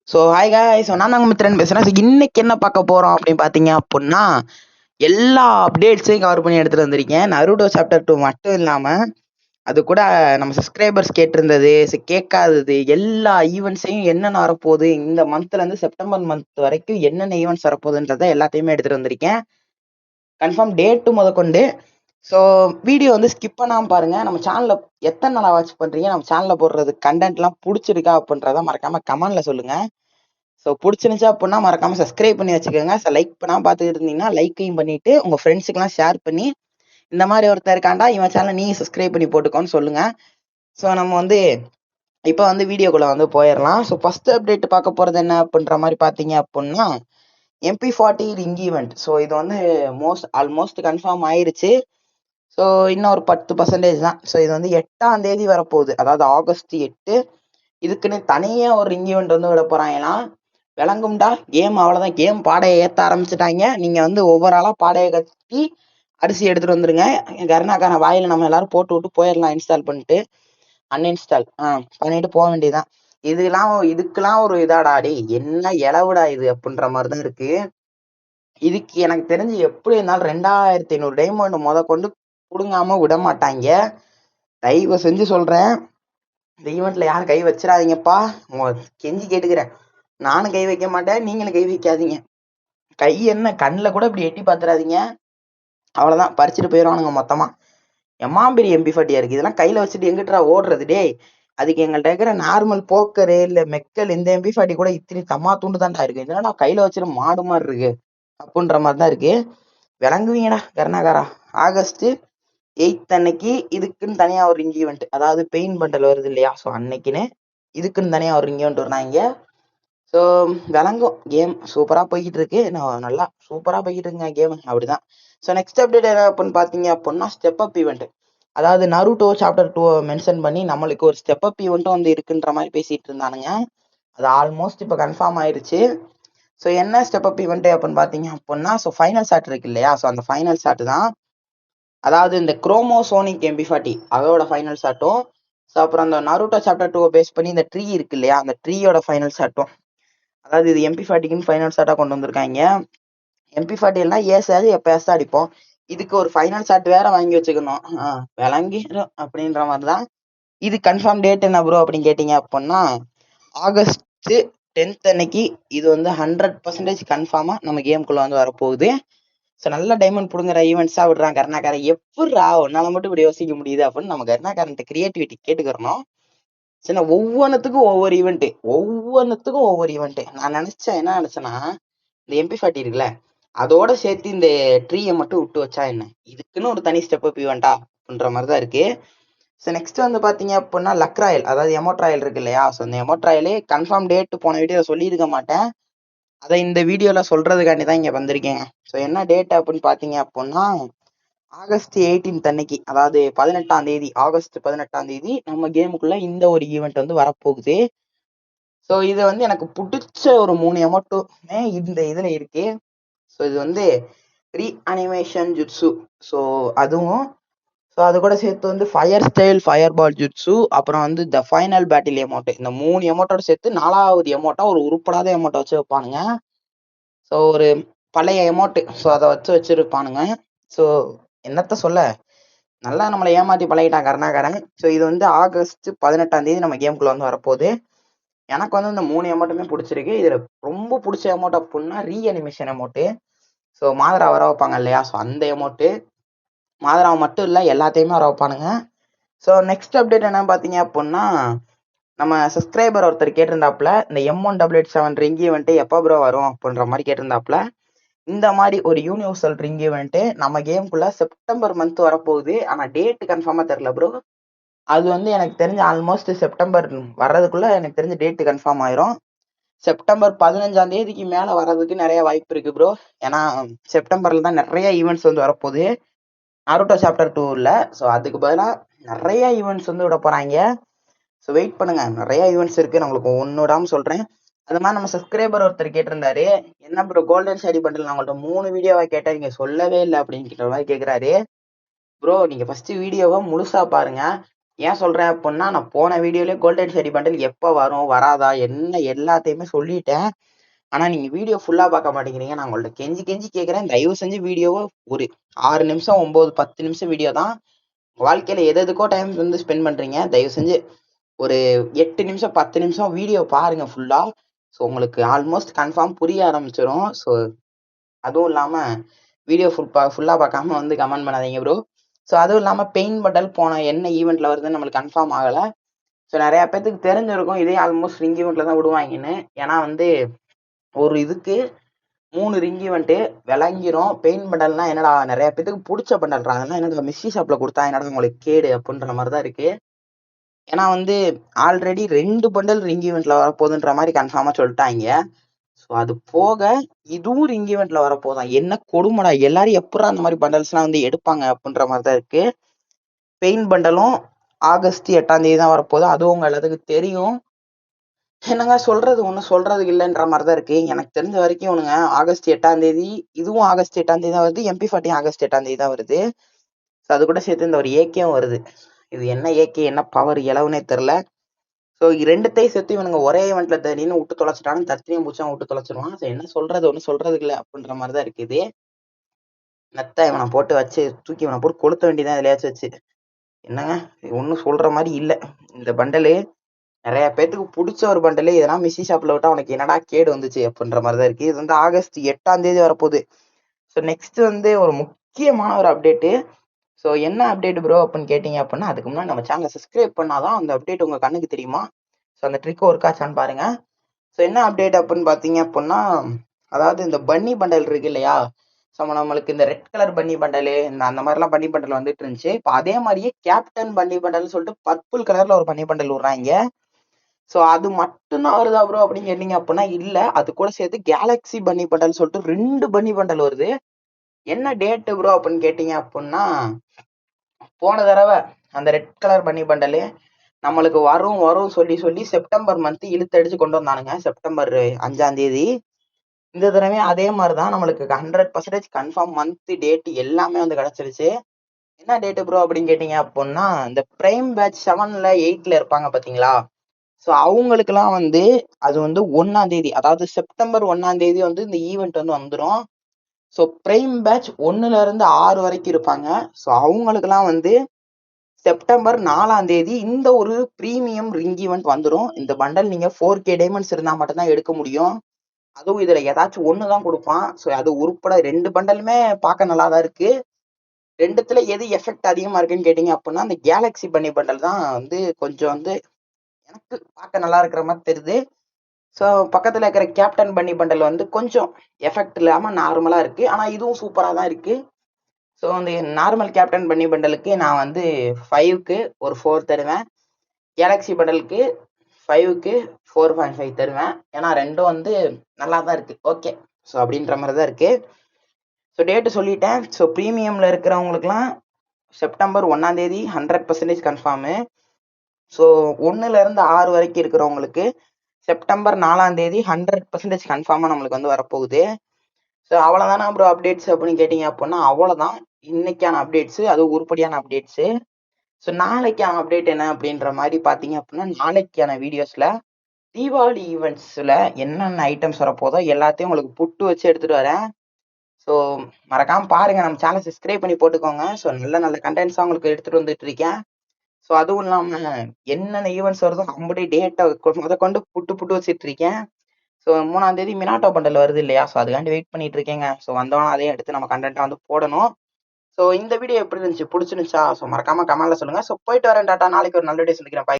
So hi guys, நான் தாங்க மித்ரன் பேசுகிறேன். ஸோ இன்னைக்கு என்ன பார்க்க போகிறோம் அப்படின்னு பார்த்தீங்க அப்படின்னா, எல்லா அப்டேட்ஸையும் கவர் பண்ணி எடுத்துகிட்டு வந்திருக்கேன். நருடோ சாப்டர் 2 மட்டும் இல்லாமல் அது கூட நம்ம சப்ஸ்கிரைபர்ஸ் கேட்டிருந்தது, கேட்காதது எல்லா ஈவெண்ட்ஸையும் என்னென்ன வரப்போகுது, இந்த மந்த்லேருந்து செப்டம்பர் மந்த் வரைக்கும் என்னென்ன ஈவெண்ட்ஸ் வரப்போகுதுன்றதை எல்லாத்தையுமே எடுத்துகிட்டு வந்திருக்கேன். கன்ஃபார்ம் டேட்டு முதற்கொண்டு. ஸோ வீடியோ வந்து ஸ்கிப் பண்ணாமல் பாருங்கள். நம்ம சேனலில் எத்தனை நாளாக வாட்ச் பண்ணுறீங்க, நம்ம சேனலில் போடுறது கண்டென்ட்லாம் பிடிச்சிருக்கா அப்படின்றத மறக்காமல் கமெண்டில் சொல்லுங்கள். ஸோ பிடிச்சிருந்துச்சு அப்படின்னா மறக்காமல் சப்ஸ்கிரைப் பண்ணி வச்சுக்கோங்க. ஸோ லைக் பண்ணாமல் பார்த்துக்கிட்டு இருந்தீங்கன்னா லைக்கையும் பண்ணிவிட்டு உங்கள் ஃப்ரெண்ட்ஸுக்கெல்லாம் ஷேர் பண்ணி இந்த மாதிரி ஒருத்தர் இருக்காண்டா இவன் சேனலை நீ சப்ஸ்கிரைப் பண்ணி போட்டுக்கோன்னு சொல்லுங்கள். ஸோ நம்ம வந்து இப்போ வந்து வீடியோக்குள்ளே வந்து போயிடலாம். ஸோ ஃபஸ்ட்டு அப்டேட் பார்க்க போகிறது என்ன அப்படின்ற மாதிரி பார்த்தீங்க அப்படின்னா, MP40 ரிங் ஈவெண்ட். ஸோ இது வந்து ஆல்மோஸ்ட் கன்ஃபார்ம் ஆயிருச்சு. ஸோ இன்னும் ஒரு 10% தான். ஸோ இது வந்து 8ஆம் தேதி வரப்போகுது, அதாவது ஆகஸ்ட் 8. இதுக்குன்னு தனியாக ஒரு ரிங் ஈவெண்ட் வந்து விட போகிறாங்கன்னா விளங்கும்டா. கேம் அவ்வளோதான். கேம் பாடையை ஏற்ற ஆரம்பிச்சிட்டாங்க. நீங்கள் வந்து ஒவ்வொரு ஆளாக பாடையை கட்டி அரிசி எடுத்துகிட்டு வந்துருங்க. கருணாக்கான வாயில் நம்ம எல்லாரும் போட்டு விட்டு போயிடலாம். இன்ஸ்டால் பண்ணிட்டு அன்இன்ஸ்டால் பண்ணிட்டு போக வேண்டியதுதான். இதுக்கெல்லாம் ஒரு இதாடா டே, என்ன இளவுடா இது அப்படின்ற மாதிரி தான் இருக்கு. இதுக்கு எனக்கு தெரிஞ்சு எப்படி இருந்தாலும் 2500 டைமண்ட் கொண்டு கொடுங்காம விட மாட்டாங்க. தயவு செஞ்சு சொல்றேன், இந்த ஈவெண்ட்ல யாரும் கை வச்சிடாதீங்கப்பா. கெஞ்சி கேட்டுக்கிறேன். நானும் கை வைக்க மாட்டேன், நீங்களும் கை வைக்காதீங்க. கை என்ன கண்ணில் கூட இப்படி எட்டி பார்த்துடாதீங்க. அவ்வளோதான், பறிச்சுட்டு போயிடுவானுங்க மொத்தமா. பெரிய MP40 இருக்கு. இதெல்லாம் கையில வச்சுட்டு எங்கிட்டா ஓடுறது டே. அதுக்கு எங்கள்கிட்ட இருக்கிற நார்மல் போக்கரு இல்ல மெக்கல் இந்த MP40 கூட இத்தனை தம்மா தூண்டு தான்டா இருக்கு. இதெல்லாம் கையில வச்சுட்டு மாடு மாதிரி இருக்கு அப்படின்ற மாதிரி தான் இருக்கு. விளங்குவீங்கடா கருணாகாரா. ஆகஸ்ட் 8 அன்னைக்கு இதுக்குன்னு தனியா ஒரு ரிங் ஈவெண்ட், அதாவது பெயின் பண்டல் வருது இல்லையா, ஸோ அன்னைக்குன்னு இதுக்குன்னு தனியா ஒரு ரிங் ஈவெண்ட் வந்தாங்க. ஸோ விளங்கும். கேம் சூப்பராக போய்கிட்டு இருக்கு. நல்லா சூப்பராக போய்கிட்டு இருக்குங்க கேம், அப்படிதான். ஸோ நெக்ஸ்ட் அப்டேட் என்ன அப்படின்னு பார்த்தீங்க அப்படின்னா, ஸ்டெப் அப் ஈவெண்ட். அதாவது நருட்டோ சாப்டர் 2 மென்ஷன் பண்ணி நம்மளுக்கு ஒரு ஸ்டெப் அப் ஈவெண்ட்டும் வந்து இருக்குன்ற மாதிரி பேசிட்டு இருந்தானுங்க. அது ஆல்மோஸ்ட் இப்போ கன்ஃபார்ம் ஆயிடுச்சு. ஸோ என்ன ஸ்டெப் அப் ஈவெண்ட் அப்படின்னு பார்த்தீங்க அப்படின்னா, ஸோ ஃபைனல் ஷாட் இருக்கு இல்லையா, ஸோ அந்த ஃபைனல் ஷாட் தான். அதாவது இந்த குரோமோசோனிக் MP40 அதோட ஃபைனல் ஷாட்டும், ஸோ அப்புறம் அந்த நருட்டோ சாப்டர் 2 பேஸ் பண்ணி இந்த ட்ரீ இருக்கு இல்லையா, அந்த ட்ரீயோட ஃபைனல் ஷாட்டும். அதாவது இது MP40க்குன்னு ஃபைனல் ஷாட்டாக கொண்டு வந்திருக்காங்க. MP40 எல்லாம் ஏசாது எப்பயாச்சும் அடிப்போம். இதுக்கு ஒரு ஃபைனல் ஷாட் வேற வாங்கி வச்சுக்கணும். விளங்கிடும் அப்படின்ற மாதிரி தான். இது கன்ஃபார்ம் டேட் என்ன ப்ரோ அப்படின்னு கேட்டீங்க அப்படின்னா, ஆகஸ்ட் 10 அன்னைக்கு இது வந்து 100% கன்ஃபார்மா நம்ம கேமுக்குள்ள வந்து வரப்போகுது. ஸோ நல்ல டைமண்ட் பிடுங்குற ஈவெண்ட்ஸா விடுறான் கருணாகாரன். எப்படிரா உன்னால மட்டும் இப்படி யோசிக்க முடியுது அப்படின்னு நம்ம கருணாகாரன்ட்ட கிரியேட்டிவிட்டி கேட்டுக்கிறணும். சரி, ஒவ்வொன்றுத்துக்கும் ஒவ்வொரு ஈவெண்ட். நான் என்ன நினைச்சேன்னா, இந்த MP40 இருக்குல்ல, அதோட சேர்த்து இந்த ட்ரீயை மட்டும் விட்டு வச்சா என்ன, இதுக்குன்னு ஒரு தனி ஸ்டெப் அப் ஈவெண்டா அப்படின்ற மாதிரி தான் இருக்கு. ஸோ நெக்ஸ்ட் வந்து பார்த்தீங்க அப்படின்னா லக்ராயல், அதாவது எமோட்ராயல் இருக்கு இல்லையா, ஸோ இந்த எமோட்ராயலே கன்ஃபார்ம் டேட் போன வீடியோ சொல்லியிருக்க மாட்டேன். அதை இந்த வீடியோவில் சொல்றதுக்காண்டி தான் இங்கே வந்திருக்கேங்க. ஸோ என்ன டேட் அப்படின்னு பார்த்தீங்க அப்படின்னா, ஆகஸ்ட் 18 அன்னைக்கு, அதாவது 18ஆம் தேதி, ஆகஸ்ட் 18ஆம் தேதி நம்ம கேமுக்குள்ள இந்த ஒரு ஈவெண்ட் வந்து வரப்போகுது. ஸோ இது வந்து எனக்கு பிடிச்ச ஒரு 3 எமோட்டுமே இந்த இதில் இருக்கு. ஸோ இது வந்து ரீ அனிமேஷன் ஜுட்ஸு, ஸோ அதுவும், ஸோ அது கூட சேர்த்து வந்து ஃபயர் ஸ்டைல் ஃபயர் பால் ஜுட்ஸு, அப்புறம் வந்து த ஃபைனல் பேட்டில் எமௌண்ட். இந்த 3 எமௌண்ட்டோட சேர்த்து 4வது எமௌண்ட்டா ஒரு உருப்படாத எமௌண்ட்டை வச்சு வைப்பானுங்க. ஸோ ஒரு பழைய எமௌண்ட், ஸோ அதை வச்சிருப்பானுங்க. ஸோ என்னத்த சொல்ல, நல்லா நம்மளை ஏமாற்றி பழகிட்டான் கருணாகரன். ஸோ இது வந்து ஆகஸ்ட் 18ஆம் தேதி நம்ம கேமுக்குள்ள வந்து வரப்போகுது. எனக்கு வந்து இந்த 3 எமௌண்ட்டுமே பிடிச்சிருக்கு. இதில் ரொம்ப பிடிச்ச எமௌண்ட் அப்படின்னா ரீ அனிமேஷன் எமௌண்ட்டு. ஸோ மாதரா வர வைப்பாங்க இல்லையா, ஸோ அந்த எமௌண்ட்டு. மாதராவை மட்டும் இல்லை, எல்லாத்தையுமே வர வைப்பானுங்க. ஸோ நெக்ஸ்ட் அப்டேட் என்ன பார்த்தீங்க அப்படின்னா, நம்ம சப்ஸ்கிரைபர் ஒருத்தர் கேட்டிருந்தாப்புல, இந்த M188 ரிங் ஈவெண்ட்டு எப்போ ப்ரோ வரும் அப்படின்ற மாதிரி கேட்டிருந்தாப்புல. இந்த மாதிரி ஒரு யூனிவர்சல் ரிங் ஈவெண்ட்டு நம்ம கேமுக்குள்ள செப்டம்பர் மந்த் வரப்போகுது. ஆனால் டேட் கன்ஃபார்மாக தெரில ப்ரோ. அது வந்து எனக்கு தெரிஞ்ச ஆல்மோஸ்ட் செப்டம்பர் வர்றதுக்குள்ள எனக்கு தெரிஞ்ச டேட்டு கன்ஃபார்ம் ஆயிரும். செப்டம்பர் 15ஆம் தேதிக்கு மேலே வர்றதுக்கு நிறைய வாய்ப்பு இருக்கு ப்ரோ. ஏன்னா செப்டம்பர்ல தான் நிறைய ஈவெண்ட்ஸ் வந்து வரப்போகுது நருட்டோ சாப்டர் 2ல. ஸோ அதுக்கு பதிலாக நிறைய ஈவெண்ட்ஸ் வந்து விட போறாங்க. ஸோ வெயிட் பண்ணுங்க, நிறைய ஈவெண்ட்ஸ் இருக்கு, நம்மளுக்கு ஒன்று விடாம சொல்றேன். அது மாதிரி நம்ம சப்ஸ்கிரைபர் ஒருத்தர் கேட்டிருந்தாரு, என்ன ப்ரோ கோல்டன் ஷேடி பண்டில் நான் உங்கள்கிட்ட 3 வீடியோவா கேட்டேன், நீங்க சொல்லவே இல்லை அப்படின்னு மாதிரி கேட்குறாரு. ப்ரோ நீங்க ஃபர்ஸ்ட் வீடியோவை முழுசா பாருங்க. ஏன் சொல்கிறேன் அப்படின்னா, நான் போன வீடியோலேயே கோல்டன் ஷெரி பண்டில் எப்போ வரும் வராதா என்ன எல்லாத்தையுமே சொல்லிட்டேன். ஆனால் நீங்கள் வீடியோ ஃபுல்லாக பார்க்க மாட்டேங்கிறீங்க. நான் உங்கள்ட்ட கெஞ்சி கெஞ்சி கேட்குறேன், தயவு செஞ்சு வீடியோவை ஒரு 6 நிமிஷம் 9 10 நிமிஷம் வீடியோ தான். வாழ்க்கையில் எதுக்கோ டைம் வந்து ஸ்பெண்ட் பண்ணுறீங்க. தயவு செஞ்சு ஒரு 8 நிமிஷம் 10 நிமிஷம் வீடியோ பாருங்கள் ஃபுல்லாக. ஸோ உங்களுக்கு ஆல்மோஸ்ட் கன்ஃபார்ம் புரிய ஆரம்பிச்சிடும். ஸோ அதுவும் இல்லாமல் வீடியோ ஃபுல்லாக பார்க்காம வந்து கமெண்ட் பண்ணாதீங்க ப்ரோ. ஸோ அதுவும் இல்லாமல் பெயின் பண்டல் போன என்ன ஈவெண்ட்டில் வருதுன்னு நம்மளுக்கு கன்ஃபார்ம் ஆகலை. ஸோ நிறையா பேர்த்துக்கு தெரிஞ்சிருக்கும் இதே ஆல்மோஸ்ட் ரிங் ஈவெண்ட்டில் தான் விடுவாங்கன்னு. ஏன்னா வந்து ஒரு இதுக்கு 3 ரிங் ஈவெண்ட்டு விளங்கிரும். பெயின் பண்டல்னா என்னடா நிறைய பேத்துக்கு பிடிச்ச பண்டல்றா, அதெல்லாம் என்னடா மிஸ்ஸி ஷாப்பில் கொடுத்தா என்னடா உங்களுக்கு கேடு அப்படின்ற மாதிரி தான் இருக்குது. ஏன்னா வந்து ஆல்ரெடி 2 பண்டல் ரிங் ஈவெண்ட்டில் வரப்போகுதுன்ற மாதிரி கன்ஃபார்மாக சொல்லிட்டாங்க. ஸோ அது போக இதுவும் ரிங் ஈவெண்ட்ல வரப்போதான். என்ன கொடுமடா, எல்லாரும் எப்படா அந்த மாதிரி பண்டல்ஸ்லாம் வந்து எடுப்பாங்க அப்படின்ற மாதிரி தான் இருக்கு. பெயின் பண்டலும் ஆகஸ்ட் 8ஆம் தேதி தான் வரப்போகுது. அதுவும் உங்க எல்லாத்துக்கும் தெரியும். என்னங்க சொல்றது, ஒன்றும் சொல்றதுக்கு இல்லைன்ற மாதிரி தான் இருக்கு. எனக்கு தெரிஞ்ச வரைக்கும் இவனுங்க ஆகஸ்ட் 8ஆம் தேதி, இதுவும் ஆகஸ்ட் 8ஆம் தேதி தான் வருது. MP40 ஆகஸ்ட் 8ஆம் தேதி தான் வருது. ஸோ அது கூட சேர்த்து இந்த ஒரு ஏகேவும் வருது. இது என்ன ஏகே என்ன பவர் இளவுனே தெரில. ஸோ ரெண்டுத்தையும் சேர்த்து இவனுங்க ஒரே ஈவெண்ட்ல தெரியுன்னு விட்டு தொலைச்சிட்டான்னு தத்தினியும் பூச்சா விட்டு தொலைச்சிருவான். ஸோ என்ன சொல்றது, ஒன்றும் சொல்றதுக்கு இல்லை அப்படின்ற மாதிரி தான் இருக்குது. நெத்த இவனை போட்டு வச்சு தூக்கி இவனை போட்டு கொளுத்த வேண்டியதான் இதுலயாச்சும் வச்சு. என்னங்க ஒன்றும் சொல்ற மாதிரி இல்லை. இந்த பண்டலு நிறைய பேத்துக்கு பிடிச்ச ஒரு பண்டலு. இதெல்லாம் மிஸ்ஸி ஷாப்ல விட்டா உனக்கு என்னடா கேடு வந்துச்சு அப்படின்ற மாதிரி தான் இருக்கு. இது வந்து ஆகஸ்ட் 8ஆம் தேதி வரப்போகுது. ஸோ நெக்ஸ்ட் வந்து ஒரு முக்கியமான ஒரு அப்டேட்டு. ஸோ என்ன அப்டேட் ப்ரோ அப்படின்னு கேட்டிங்க அப்படின்னா, அதுக்கு முன்னாடி நம்ம சேனலை சப்ஸ்கிரைப் பண்ணாதான் அந்த அப்டேட் உங்கள் கண்ணுக்கு தெரியுமா. ஸோ அந்த ட்ரிக் ஒர்க் ஆச்சான்னு பாருங்க. ஸோ என்ன அப்டேட் அப்படின்னு பார்த்தீங்க அப்படின்னா, அதாவது இந்த பன்னி பண்டல் இருக்கு இல்லையா, ஸோ நம்மளுக்கு இந்த ரெட் கலர் பன்னி பண்டலு இந்த அந்த மாதிரிலாம் பன்னி பண்டல் வந்துட்டு இருந்துச்சு. இப்போ அதே மாதிரியே கேப்டன் பன்னி பண்டல்னு சொல்லிட்டு பர்பிள் கலர்ல ஒரு பன்னி பண்டல் விடுறாங்க. ஸோ அது மட்டும்தான் வருதா ப்ரோ அப்படின்னு கேட்டீங்க அப்படின்னா இல்லை, அது கூட சேர்த்து கேலக்ஸி பன்னி பண்டல் சொல்லிட்டு 2 பன்னி பண்டல் வருது. என்ன டேட்டு ப்ரோ அப்படின்னு கேட்டீங்க அப்படின்னா, போன தடவை அந்த ரெட் கலர் பன்னி பண்டலு நம்மளுக்கு வரும் வரும் சொல்லி சொல்லி செப்டம்பர் மந்த் இழுத்தடிச்சு கொண்டு வந்தானுங்க. செப்டம்பர் 5ஆம் தேதி. இந்த தடவை அதே மாதிரி தான் நம்மளுக்கு 100% கன்ஃபார்ம் மந்த் டேட் எல்லாமே வந்து கிடைச்சிருச்சு. என்ன டேட்டு ப்ரோ அப்படின்னு கேட்டீங்க அப்படின்னா, இந்த பிரைம் பேட்ச் 7ல 8ல இருப்பாங்க பார்த்தீங்களா, ஸோ அவங்களுக்குலாம் வந்து அது வந்து 1ஆம் தேதி, அதாவது செப்டம்பர் 1ஆம் தேதி வந்து இந்த ஈவெண்ட் வந்து வந்துடும். ஸோ பிரைம் பேட்ச் 1ல இருந்து 6 வரைக்கும் இருப்பாங்க. ஸோ அவங்களுக்குலாம் வந்து செப்டம்பர் 4ஆம் தேதி இந்த ஒரு ப்ரீமியம் ரிங் ஈவெண்ட் வந்துடும். இந்த பண்டல் நீங்கள் 4K டைமண்ட்ஸ் இருந்தால் மட்டும்தான் எடுக்க முடியும். அதுவும் இதில் ஏதாச்சும் ஒன்று தான் கொடுப்பான். ஸோ அது உருப்பட 2 பண்டலுமே பார்க்க நல்லா தான் இருக்கு. ரெண்டுத்துல எது எஃபெக்ட் அதிகமாக இருக்குன்னு கேட்டிங்க அப்படின்னா, அந்த கேலக்ஸி பன்னி பண்டல் தான் வந்து கொஞ்சம் வந்து எனக்கு பார்க்க நல்லா இருக்கிற மாதிரி தெரியுது. ஸோ பக்கத்தில் இருக்கிற கேப்டன் பன்னி பண்டல் வந்து கொஞ்சம் எஃபெக்ட் இல்லாமல் நார்மலாக இருக்குது. ஆனால் இதுவும் சூப்பராக தான் இருக்குது. ஸோ அந்த நார்மல் கேப்டன் பன்னி பண்டலுக்கு நான் வந்து 5க்கு ஒரு 4 தருவேன். கேலக்ஸி பண்டலுக்கு 5க்கு 4.5 தருவேன். ஏன்னா ரெண்டும் வந்து நல்லா தான் இருக்குது. ஓகே, ஸோ அப்படின்ற மாதிரி தான் இருக்குது. ஸோ டேட்டு சொல்லிட்டேன். ஸோ ப்ரீமியமில் இருக்கிறவங்களுக்குலாம் செப்டம்பர் 1ஆம் தேதி 100% கன்ஃபார்மு. ஸோ 1லேருந்து 6 வரைக்கும் இருக்கிறவங்களுக்கு செப்டம்பர் 4ஆம் தேதி 100% கன்ஃபார்மாக நம்மளுக்கு வந்து வரப்போகுது. ஸோ அவ்வளோதானா ப்ரோ அப்டேட்ஸ் அப்படின்னு கேட்டிங்க அப்படின்னா, அவ்வளோதான் இன்னைக்கான அப்டேட்ஸு. அதுவும் உருப்படியான அப்டேட்ஸு. ஸோ நாளைக்கான அப்டேட் என்ன அப்படின்ற மாதிரி பார்த்தீங்க அப்படின்னா, நாளைக்கான வீடியோஸில் தீபாவளி ஈவெண்ட்ஸில் என்னென்ன ஐட்டம்ஸ் வரப்போதோ எல்லாத்தையும் உங்களுக்கு புட்டு வச்சு எடுத்துகிட்டு வரேன். ஸோ மறக்காமல் பாருங்கள், நம்ம சேனல் சப்ஸ்கிரைப் பண்ணி போட்டுக்கோங்க. ஸோ நல்ல நல்ல கண்டென்ட்ஸாக உங்களுக்கு எடுத்துகிட்டு வந்துட்டு இருக்கேன். ஸோ அதுவும் இல்லாமல் என்னென்ன ஈவெண்ட்ஸ் வருதோ அப்படி டேட்டை கொண்டு புட்டு புட்டு வச்சுட்டு இருக்கேன். ஸோ 3ஆம் தேதி மினாட்டோ பண்டல் வருது இல்லையா, ஸோ அதுக்காண்டி வெயிட் பண்ணிட்டு இருக்கேங்க. ஸோ வந்தவொன்னே அதையும் எடுத்து நம்ம கண்டென்ட்டாக வந்து போடணும். ஸோ இந்த வீடியோ எப்படி இருந்துச்சு, பிடிச்சிருந்துச்சா? ஸோ மறக்காமல் கமெண்ட்டில் சொல்லுங்கள். ஸோ போயிட்டு வரேன், டாட்டா. நாளைக்கு ஒரு நல்ல வீடியோ சந்திக்கிறேன்.